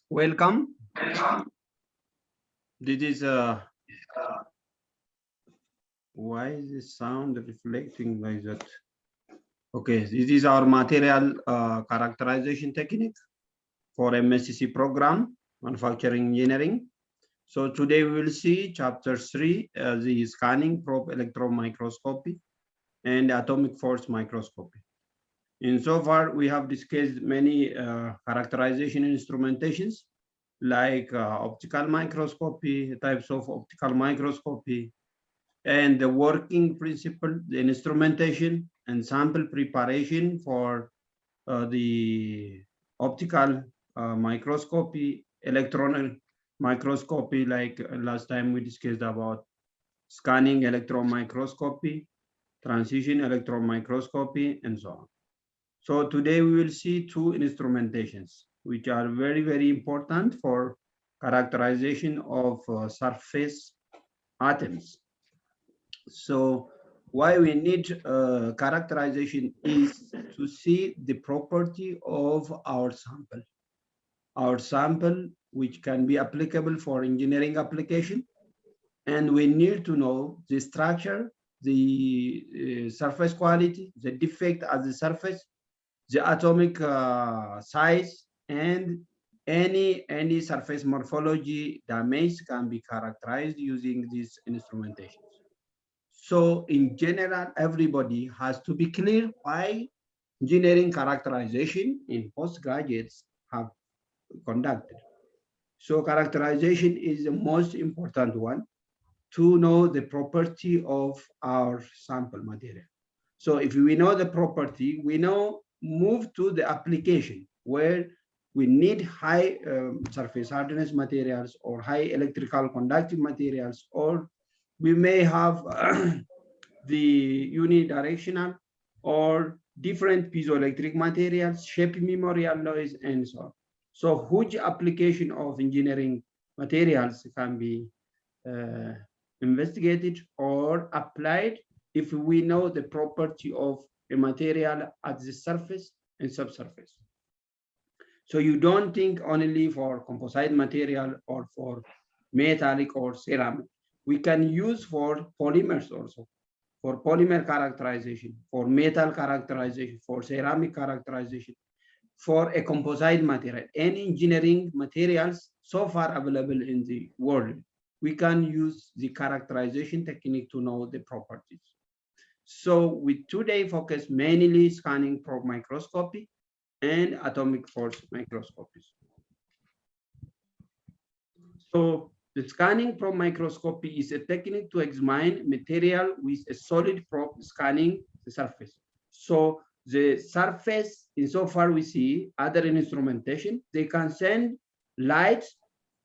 Welcome. This is why is the sound reflecting like that? Okay, this is our material characterization technique for MSCC program, manufacturing engineering. So today we will see chapter 3, the scanning probe electron microscopy and atomic force microscopy. In so far, we have discussed many characterization instrumentations like optical microscopy, types of optical microscopy, and the working principle, the instrumentation and sample preparation for the optical microscopy, electron microscopy, like last time we discussed about scanning electron microscopy, transition electron microscopy, and so on. So today we will see two instrumentations, which are very, very important for characterization of surface atoms. So why we need characterization is to see the property of our sample. Our sample, which can be applicable for engineering application, and we need to know the structure, the surface quality, the defect at the surface, the atomic size, and any surface morphology damage can be characterized using these instrumentations. So in general, everybody has to be clear why engineering characterization in postgraduates have conducted. So characterization is the most important one to know the property of our sample material. So if we know the property, we know move to the application where we need high surface hardness materials or high electrical conductive materials, or we may have the unidirectional or different piezoelectric materials, shape memory alloys, and so on. So huge application of engineering materials can be investigated or applied if we know the property of a material at the surface and subsurface. So you don't think only for composite material or for metallic or ceramic. We can use for polymers also, for polymer characterization, for metal characterization, for ceramic characterization, for a composite material. Any engineering materials so far available in the world, we can use the characterization technique to know the properties. So we today focus mainly scanning probe microscopy and atomic force microscopies. So the scanning probe microscopy is a technique to examine material with a solid probe scanning the surface. So the surface, insofar we see other instrumentation, they can send light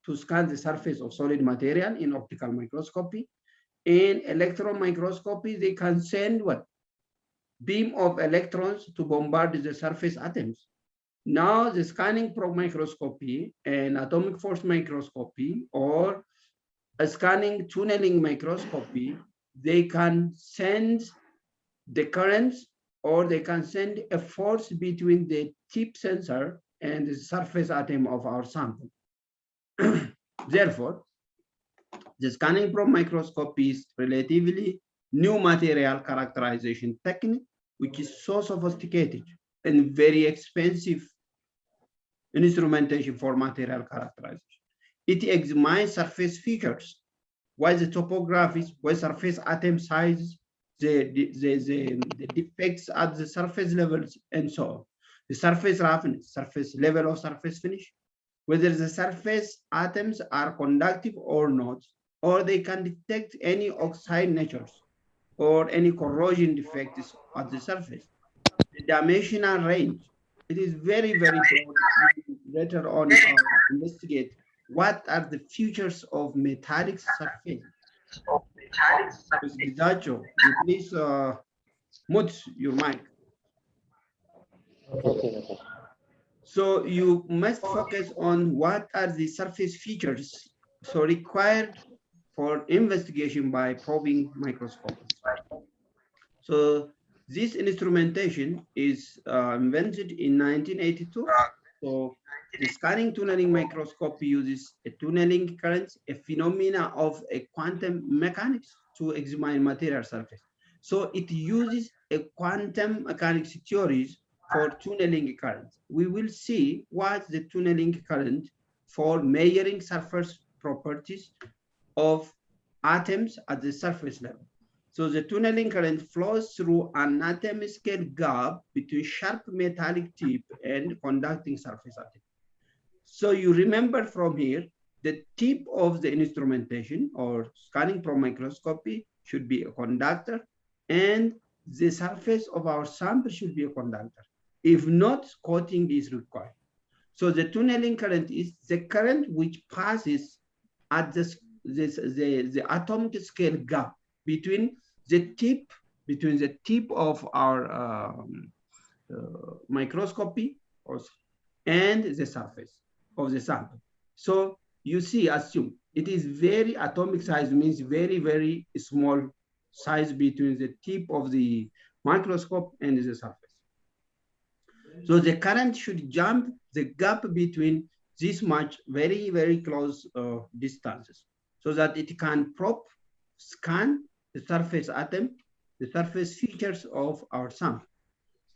to scan the surface of solid material in optical microscopy. In electron microscopy, they can send what? Beam of electrons to bombard the surface atoms. Now the scanning probe microscopy and atomic force microscopy or a scanning tunneling microscopy, they can send the currents or they can send a force between the tip sensor and the surface atom of our sample. Therefore, the scanning probe microscopy is relatively new material characterization technique, which is so sophisticated and very expensive instrumentation for material characterization. It examines surface features, why the topographies, why surface atom sizes, the defects at the surface levels, and so on. The surface roughness, surface level of surface finish, whether the surface atoms are conductive or not, or they can detect any oxide natures or any corrosion defects at the surface. The dimensional range, it is very, very broad. Later on, investigate what are the features of metallic surface. Gizacho, you please mute your mic. Okay. So you must focus on what are the surface features so required for investigation by probing microscopes. So this instrumentation is invented in 1982 So the scanning tunneling microscopy uses a tunneling current, a phenomena of a quantum mechanics to examine material surface. So it uses a quantum mechanics theories for tunneling current. We will see what the tunneling current for measuring surface properties of atoms at the surface level. So the tunneling current flows through an atom scale gap between sharp metallic tip and conducting surface atom. So you remember from here, the tip of the instrumentation or scanning probe microscopy should be a conductor, and the surface of our sample should be a conductor. If not, coating is required. So the tunneling current is the current which passes at the atomic scale gap between the tip of our microscopy and the surface of the sample. So you see, assume it is very atomic size, means very, very small size between the tip of the microscope and the surface. So the current should jump the gap between this much very, very close distances so that it can scan the surface atom, the surface features of our sample.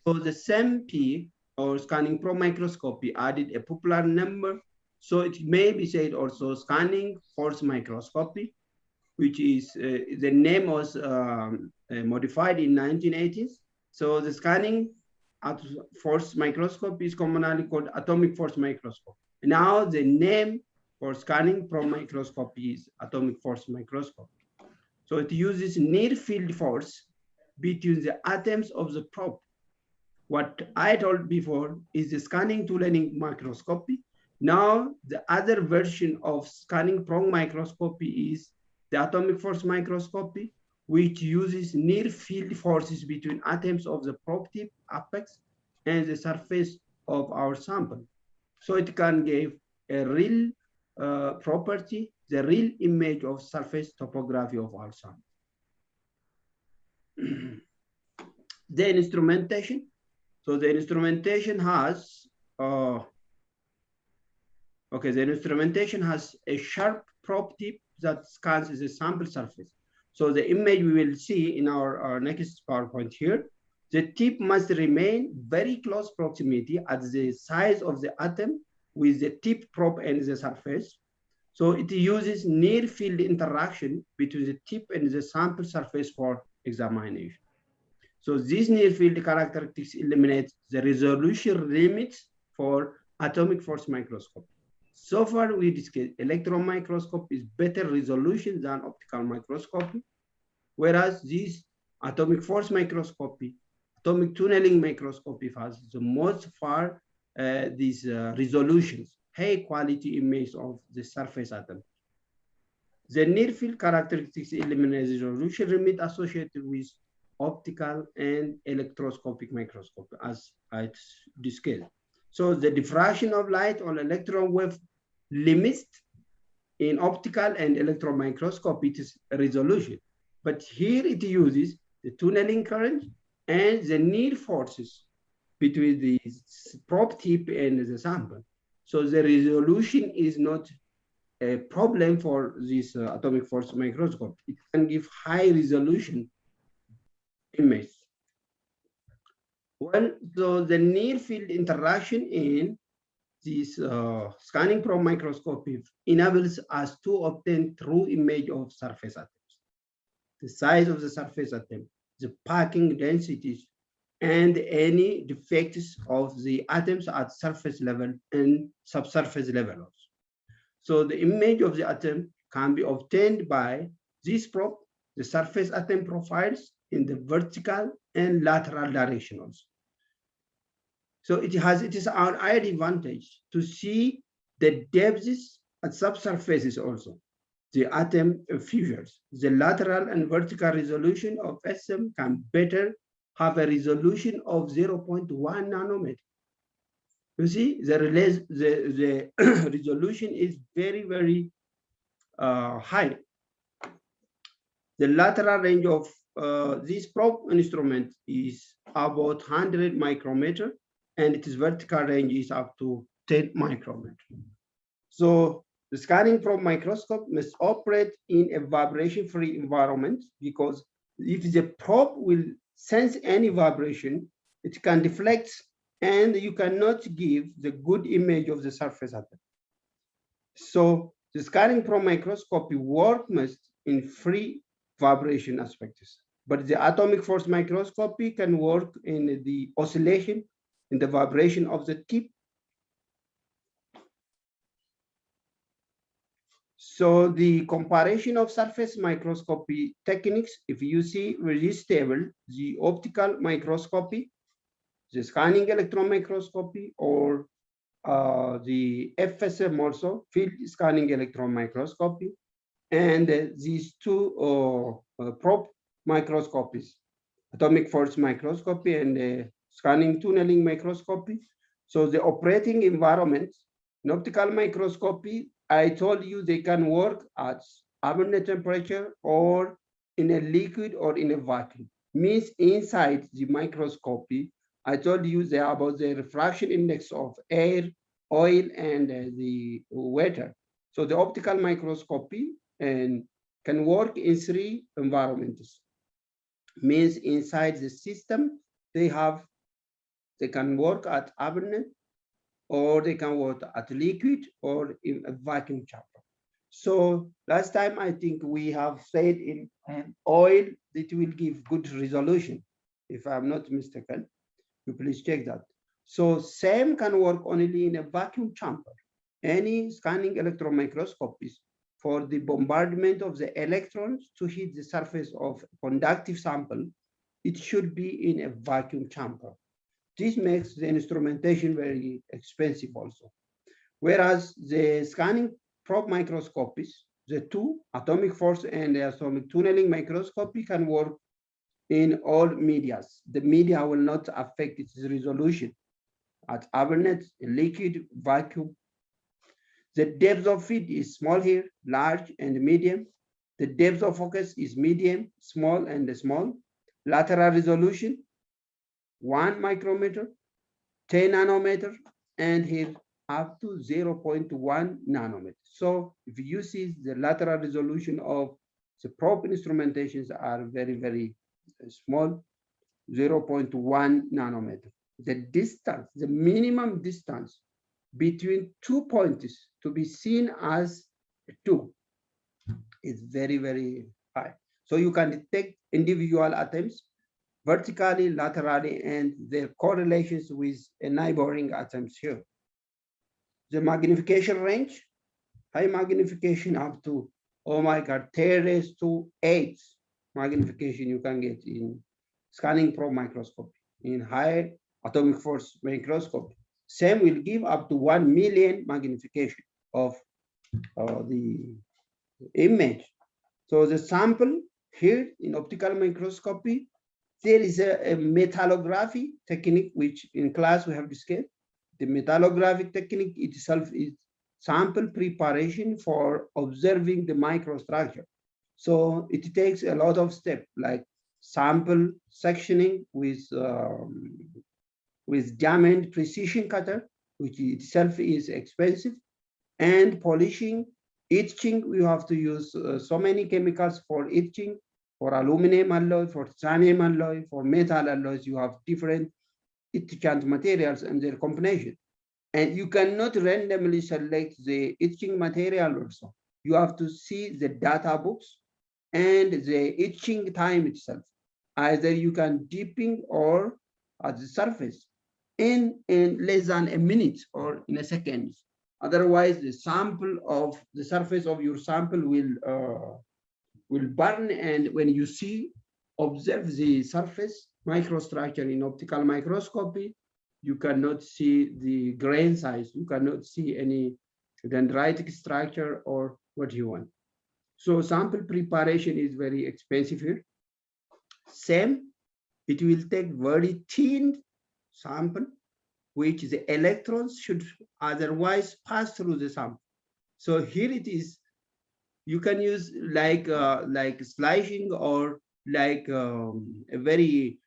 So the STM or scanning probe microscopy added a popular number. So it may be said also scanning force microscopy, which is the name was modified in 1980s. So the scanning force microscope is commonly called atomic force microscope. Now the name for scanning probe microscopy is atomic force microscope. So it uses near field force between the atoms of the probe. What I told before is the scanning tunneling microscopy. Now the other version of scanning probe microscopy is the atomic force microscopy, which uses near field forces between atoms of the probe tip apex and the surface of our sample. So it can give a real property, the real image of surface topography of our sample. The instrumentation. So the instrumentation has, the instrumentation has a sharp probe tip that scans the sample surface. So the image we will see in our next PowerPoint here, the tip must remain very close proximity at the size of the atom with the tip probe and the surface. So it uses near field interaction between the tip and the sample surface for examination. So this near field characteristics eliminates the resolution limits for atomic force microscope. So far we discussed electron microscope is better resolution than optical microscopy, whereas this atomic force microscopy, atomic tunneling microscopy has the most far these resolutions, high quality image of the surface atom. The near field characteristics eliminate the resolution limit associated with optical and electroscopic microscopy, as I discussed. So the diffraction of light on electron wave limits in optical and electron microscopy it is resolution. But here it uses the tunneling current and the near forces between the probe tip and the sample. So the resolution is not a problem for this atomic force microscope. It can give high resolution image. Well, so the near field interaction in this scanning probe microscopy enables us to obtain true image of surface atoms, the size of the surface atom, the packing densities, and any defects of the atoms at surface level and subsurface level also. So the image of the atom can be obtained by this probe, the surface atom profiles in the vertical and lateral direction also. So it is our advantage to see the depths at subsurfaces also, the atom fissures. The lateral and vertical resolution of SM can better have a resolution of 0.1 nanometer. You see, the resolution is very, very high. The lateral range of this probe instrument is about 100 micrometer, and its vertical range is up to 10 micrometer. So the scanning probe microscope must operate in a vibration-free environment, because if the probe will sense any vibration, it can deflect and you cannot give the good image of the surface atom. So the scanning probe microscopy work must in free vibration aspects, but the atomic force microscopy can work in the oscillation, in the vibration of the tip. So the comparison of surface microscopy techniques, if you see very stable, the optical microscopy, the scanning electron microscopy, or the FSM also, field scanning electron microscopy, and these two probe microscopies, atomic force microscopy and scanning tunneling microscopy. So the operating environment in optical microscopy, I told you they can work at ambient temperature or in a liquid or in a vacuum. Means inside the microscopy, I told you they are about the refraction index of air, oil, and the water. So the optical microscopy can work in three environments. Means inside the system, they can work at ambient, or they can work at liquid or in a vacuum chamber. So last time I think we have said in oil that will give good resolution. If I'm not mistaken, you please check that. So same can work only in a vacuum chamber. Any scanning electron microscopies for the bombardment of the electrons to hit the surface of conductive sample, it should be in a vacuum chamber. This makes the instrumentation very expensive also. Whereas the scanning probe microscopies, the two, atomic force and the atomic tunneling microscopy, can work in all medias. The media will not affect its resolution at ambient, liquid, vacuum. The depth of field is small here, large and medium. The depth of focus is medium, small and small. Lateral resolution, 1 micrometer, 10 nanometer, and here up to 0.1 nanometer. So if you see the lateral resolution of the probe instrumentations are very, very small, 0.1 nanometer. The distance, the minimum distance between 2 points to be seen as 2 is very, very high. So you can detect individual atoms vertically, laterally, and their correlations with neighboring atoms here. The magnification range, high magnification up to, oh my God, 10 raised to 8 magnification you can get in scanning probe microscopy. In high atomic force microscopy, same will give up to 1 million magnification of the image. So the sample here in optical microscopy, there is a metallography technique, which in class we have discussed. The metallographic technique itself is sample preparation for observing the microstructure. So it takes a lot of steps, like sample sectioning with diamond precision cutter, which itself is expensive, and polishing, etching. We have to use so many chemicals for etching. For aluminum alloy, for titanium alloy, for metal alloys, you have different etchant materials and their combination. And you cannot randomly select the etching material also. You have to see the data books and the etching time itself. Either you can dipping or at the surface in less than a minute or in a second. Otherwise, the sample of the surface of your sample will burn, and when you observe the surface microstructure in optical microscopy, you cannot see the grain size, you cannot see any dendritic structure or what you want. So sample preparation is very expensive here. Same, it will take very thin sample, which the electrons should otherwise pass through the sample. So here it is. You can use like slicing or like a very,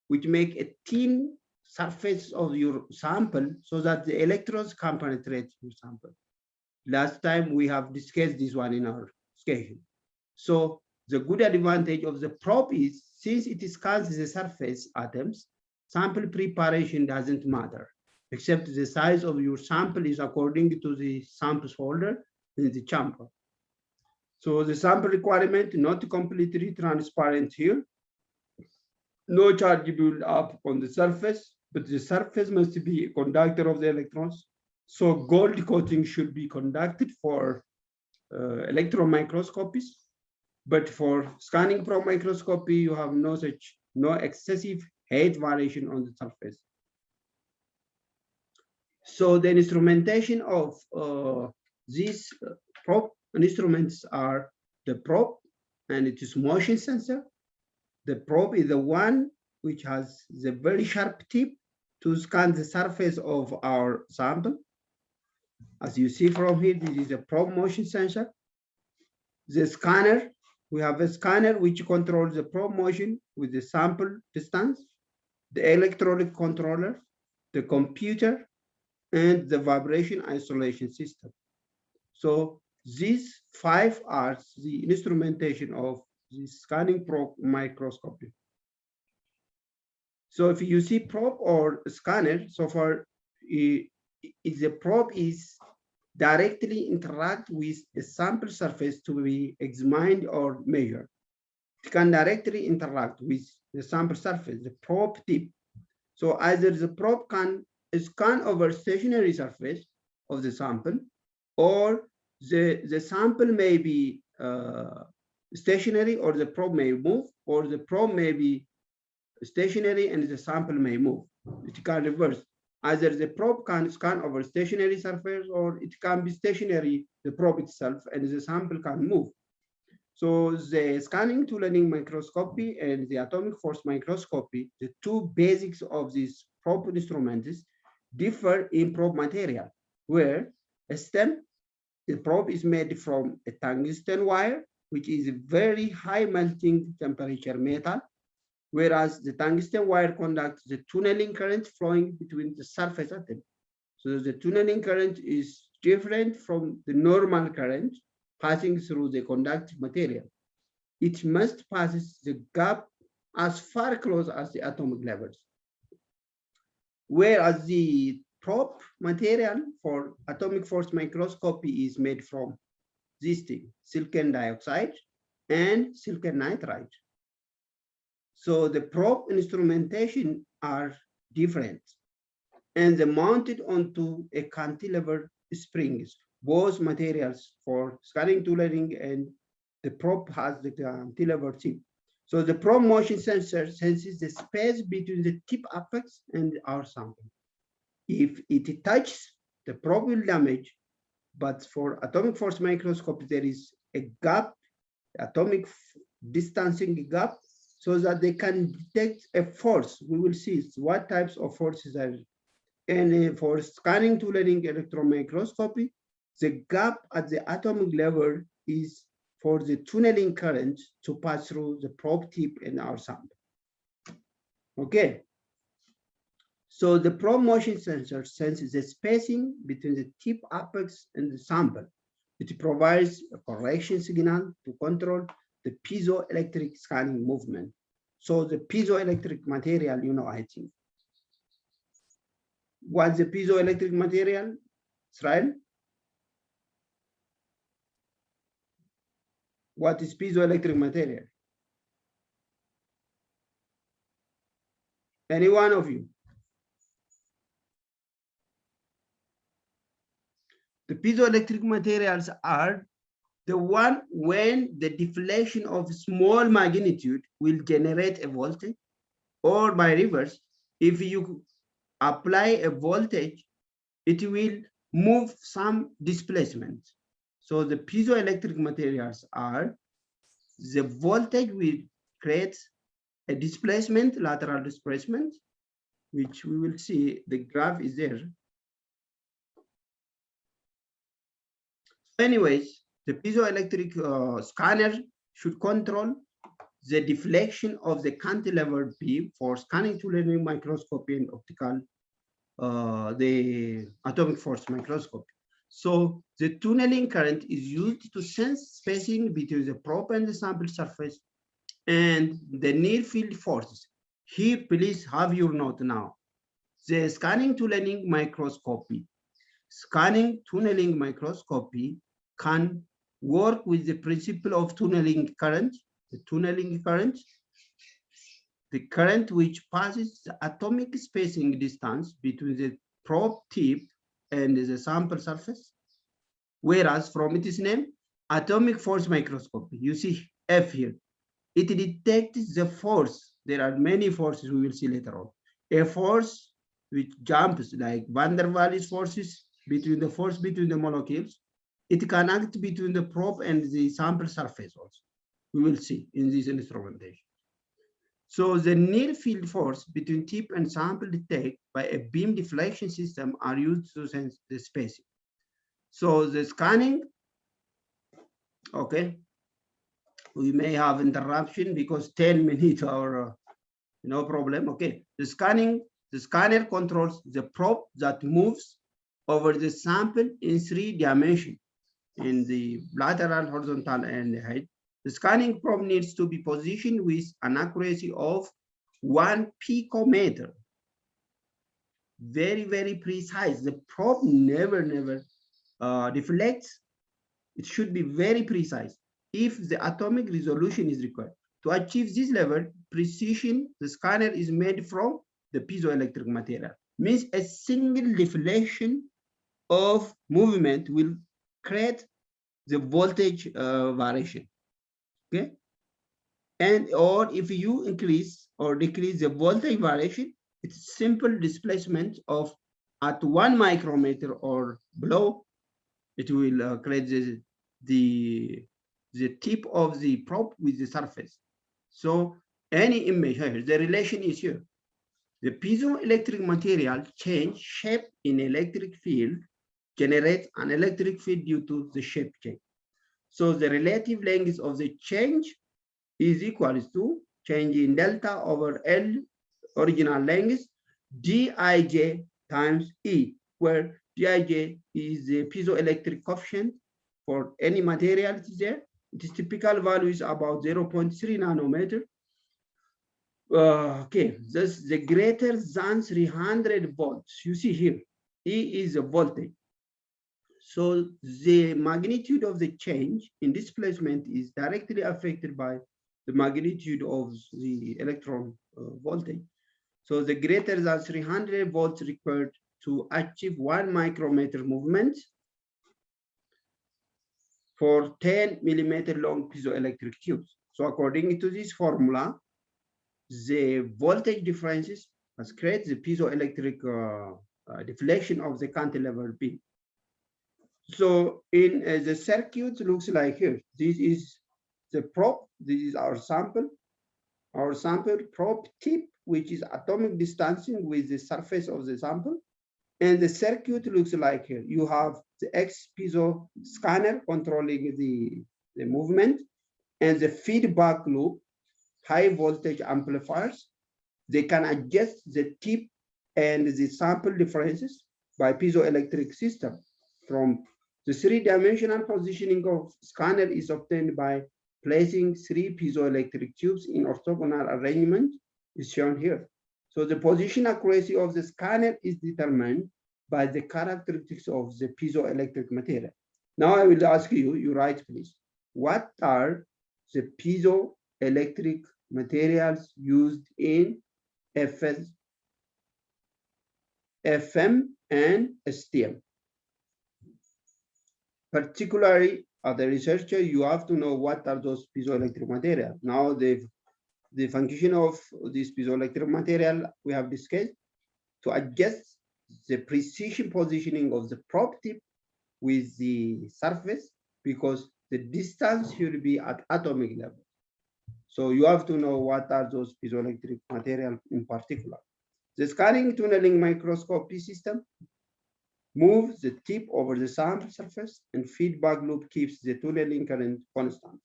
which make a thin surface of your sample so that the electrons can penetrate your sample. Last time we have discussed this one in our discussion. So the good advantage of the probe is, since it scans the surface atoms, sample preparation doesn't matter, except the size of your sample is according to the samples holder in the chamber. So the sample requirement, not completely transparent here. No charge build up on the surface, but the surface must be a conductor of the electrons. So gold coating should be conducted for electron microscopies, but for scanning probe microscopy, you have no excessive height variation on the surface. So the instrumentation of these probe instruments are the probe, and it is motion sensor. The probe is the one which has the very sharp tip to scan the surface of our sample. As you see from here, this is a probe motion sensor. The scanner, we have a scanner which controls the probe motion with the sample distance, the electronic controller, the computer, and the vibration isolation system. So these 5 are the instrumentation of the scanning probe microscopy. So if you see probe or scanner, so far if the probe is directly interact with a sample surface to be examined or measured. It can directly interact with the sample surface, the probe tip. So either the probe can scan over stationary surface of the sample, or the sample may be stationary, or the probe may move, or the probe may be stationary and the sample may move. It can reverse. Either the probe can scan over stationary surface, or it can be stationary, the probe itself, and the sample can move. So the scanning tunneling microscopy and the atomic force microscopy, the two basics of these probe instruments, differ in probe material, where STM, the probe is made from a tungsten wire, which is a very high melting temperature metal, whereas the tungsten wire conducts the tunneling current flowing between the surface atoms. So the tunneling current is different from the normal current passing through the conductive material. It must pass the gap as far close as the atomic levels. Whereas the probe material for atomic force microscopy is made from this thing, silicon dioxide and silicon nitride. So the probe instrumentation are different, and they're mounted onto a cantilever springs. Both materials for scanning tunneling and the probe has the cantilever tip. So the probe motion sensor senses the space between the tip apex and our sample. If it touches, the probe will damage, but for atomic force microscopy, there is a gap, atomic distancing gap, so that they can detect a force. We will see what types of forces are. And for scanning tunneling electron microscopy, the gap at the atomic level is for the tunneling current to pass through the probe tip in our sample. Okay. So the probe motion sensor senses the spacing between the tip apex and the sample. It provides a correction signal to control the piezoelectric scanning movement. So the piezoelectric material, you know, I think. What's the piezoelectric material, Israel? What is piezoelectric material? Any one of you? The piezoelectric materials are the one when the deflection of small magnitude will generate a voltage, or by reverse, if you apply a voltage, it will move some displacement. So the piezoelectric materials are the voltage will create a displacement, lateral displacement, which we will see the graph is there. Anyways, the piezoelectric scanner should control the deflection of the cantilever beam for scanning tunneling microscopy and optical, the atomic force microscopy. So the tunneling current is used to sense spacing between the probe and the sample surface and the near field forces. Here, please have your note now. The scanning tunneling microscopy. Scanning tunneling microscopy can work with the principle of tunneling current, the tunneling current, the current which passes the atomic spacing distance between the probe tip and the sample surface. Whereas from its name, atomic force microscopy, you see F here, it detects the force. There are many forces we will see later on. A force which jumps like van der Waals forces between the molecules. It can act between the probe and the sample surface also. We will see in this instrumentation. So the near field force between tip and sample detected by a beam deflection system are used to sense the spacing. So the scanning, okay, we may have interruption because 10 minutes or no problem, okay. The scanner controls the probe that moves over the sample in 3 dimensions, in the lateral, horizontal, and the height. The scanning probe needs to be positioned with an accuracy of 1 picometer. Very, very precise. The probe never deflects. It should be very precise if the atomic resolution is required. To achieve this level precision, the scanner is made from the piezoelectric material. Means a single deflection of movement will create the voltage variation. Okay, and or if you increase or decrease the voltage variation, it's simple displacement of at 1 micrometer or below. It will create the tip of the probe with the surface. So any image here, the relation is here. The piezoelectric material change shape in electric field generates an electric field due to the shape change. So the relative length of the change is equal to change in delta over L original length Dij times E, where Dij is the piezoelectric coefficient for any material there. Its typical value is about 0.3 nanometer. Okay, this the greater than 300 volts. You see here, E is the voltage. So the magnitude of the change in displacement is directly affected by the magnitude of the electron voltage. So the greater than 300 volts required to achieve 1 micrometer movement for 10 millimeter long piezoelectric tubes. So according to this formula, the voltage differences has created the piezoelectric deflection of the cantilever beam. So in the circuit looks like here. This is the probe. This is our sample probe tip, which is atomic distancing with the surface of the sample. And the circuit looks like here. You have the X piezo scanner controlling the movement, and the feedback loop, high voltage amplifiers. They can adjust the tip and the sample differences by piezoelectric system. From the 3-dimensional positioning of scanner is obtained by placing 3 piezoelectric tubes in orthogonal arrangement is shown here. So the position accuracy of the scanner is determined by the characteristics of the piezoelectric material. Now I will ask you, you write please, what are the piezoelectric materials used in FM and STM? Particularly, as a researcher, you have to know what are those piezoelectric materials. Now, the function of this piezoelectric material we have discussed to adjust the precision positioning of the probe tip with the surface, because the distance should be at atomic level. So you have to know what are those piezoelectric materials in particular. The scanning tunneling microscopy system moves the tip over the sample surface, and feedback loop keeps the tunneling current constant.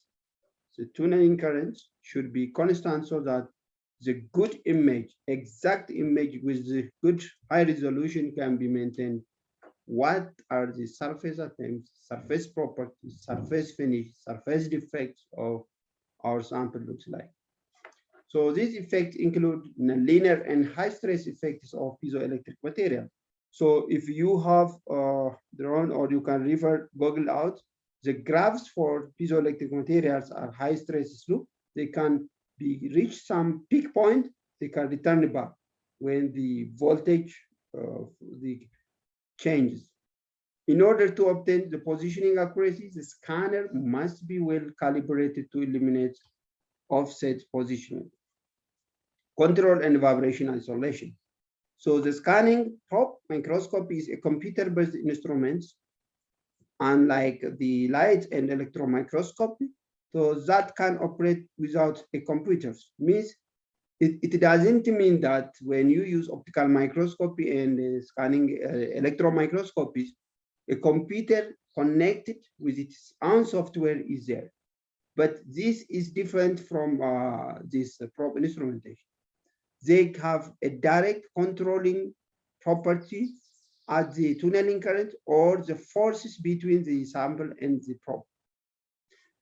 the tunneling currents should be constant so that the good image, exact image with the good high resolution can be maintained. What are the surface attempts, surface properties, surface finish, surface defects of our sample looks like? So these effects include linear and high stress effects of piezoelectric material. So if you have drawn, or you can refer Google out, the graphs for piezoelectric materials are high stress slope. They can be reach some peak point, they can return back when the voltage the changes. In order to obtain the positioning accuracy, the scanner must be well calibrated to eliminate offset positioning. Control and vibration isolation. So the scanning probe microscopy is a computer-based instrument, unlike the light and electron microscopy, so that can operate without a computer. Means it doesn't mean that when you use optical microscopy and scanning electron microscopies, a computer connected with its own software is there. But this is different from this probe instrumentation. They have a direct controlling property at the tunneling current or the forces between the sample and the probe.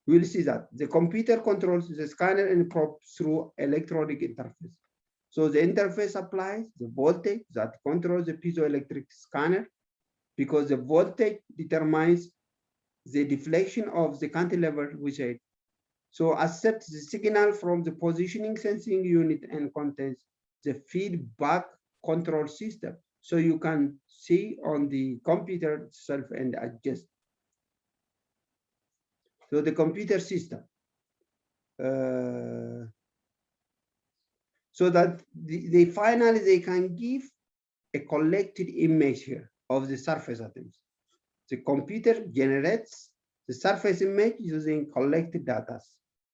We'll see that the computer controls the scanner and probe through electronic interface. So the interface applies the voltage that controls the piezoelectric scanner, because the voltage determines the deflection of the cantilever with it. So accept the signal from the positioning sensing unit and contains the feedback control system. So you can see on the computer itself and adjust. So the computer system. So that finally they can give a collected image here of the surface atoms. The computer generates the surface image using collected data.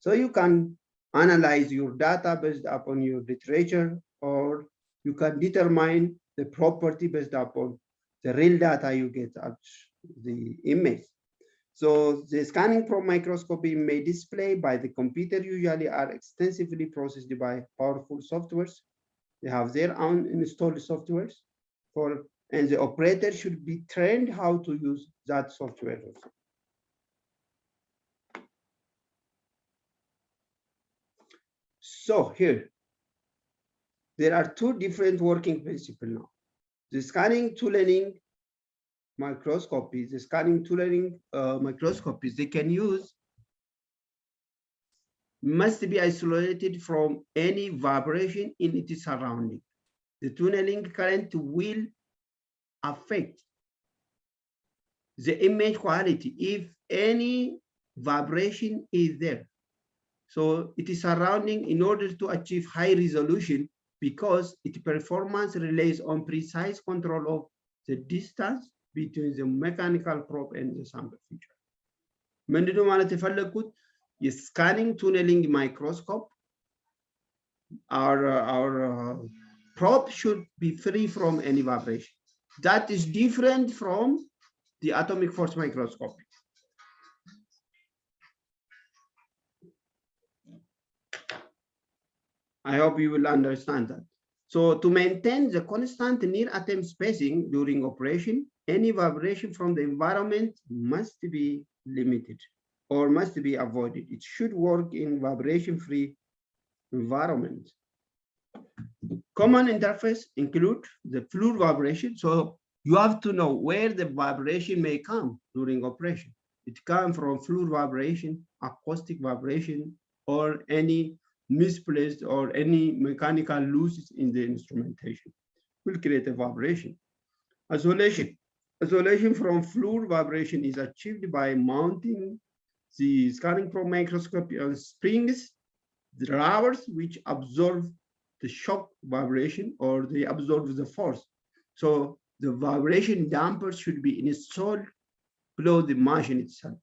So you can analyze your data based upon your literature, or you can determine the property based upon the real data you get at the image. So the scanning probe microscopy may display by the computer usually are extensively processed by powerful softwares. They have their own installed softwares and the operator should be trained how to use that software also. So here, there are two different working principles now. The scanning tunneling microscopies, the scanning tunneling microscopies, they can use must be isolated from any vibration in its surrounding. The tunneling current will affect the image quality if any vibration is there. So it is surrounding in order to achieve high resolution, because its performance relies on precise control of the distance between the mechanical probe and the sample feature. ምንድነው ማለት የፈለኩት? የስካኒንግ ቱነሊንግ ማይክሮስኮፕ our probe should be free from any vibration. That is different from the atomic force microscopy. I hope you will understand that. So to maintain the constant near atom spacing during operation, any vibration from the environment must be limited or must be avoided. It should work in vibration-free environment. Common interface include the fluid vibration. So you have to know where the vibration may come during operation. It comes from fluid vibration, acoustic vibration, or any misplaced or any mechanical losses in the instrumentation will create a vibration. Isolation from fluid vibration is achieved by mounting the scanning probe microscopy on springs, the rubbers which absorb the shock vibration, or they absorb the force. So the vibration dampers should be installed below the machine itself.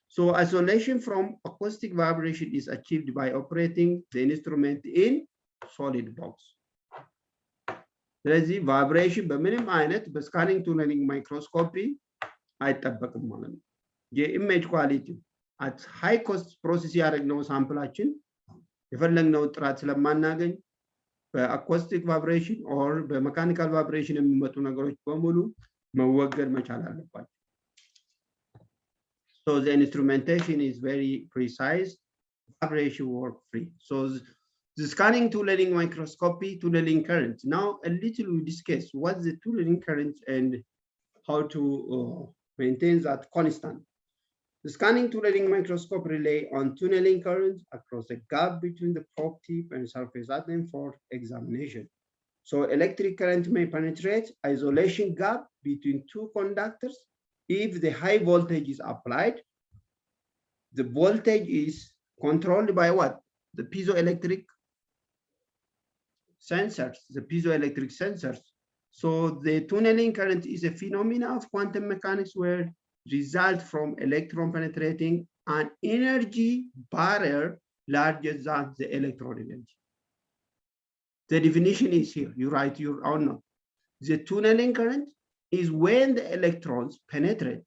So isolation from acoustic vibration is achieved by operating the instrument in solid box. ስለዚህ ቫይብሬሽን በምንም አይነት በስካኒንግ ቱነሊንግ ማይክሮስኮፒ አይጠበቅም ማለት ነው። የኢሜጅ ኳሊቲ at high cost process ያደረግነው ሳምፕላችን የፈለግነው ጥራት ስለማናገኝ በአኮስቲክ ቫይብሬሽን ኦር በሜካኒካል ቫይብሬሽን የሚመጡ ነገሮች በሙሉ መወገድ መቻል አለባቸው። So the instrumentation is very precise, vibration work free. So the scanning tunneling microscopy, tunneling current. Now a little we discuss what's the tunneling current and how to maintain that constant. The scanning tunneling microscope rely on tunneling currents across a gap between the probe tip and surface atom for examination. So electric current may penetrate isolation gap between two conductors. If the high voltage is applied, the voltage is controlled by what? The piezoelectric sensors, the piezoelectric sensors. So the tunneling current is a phenomenon of quantum mechanics where result from electron penetrating an energy barrier larger than the electron energy. The definition is here. You write your own note. The tunneling current is when the electrons penetrate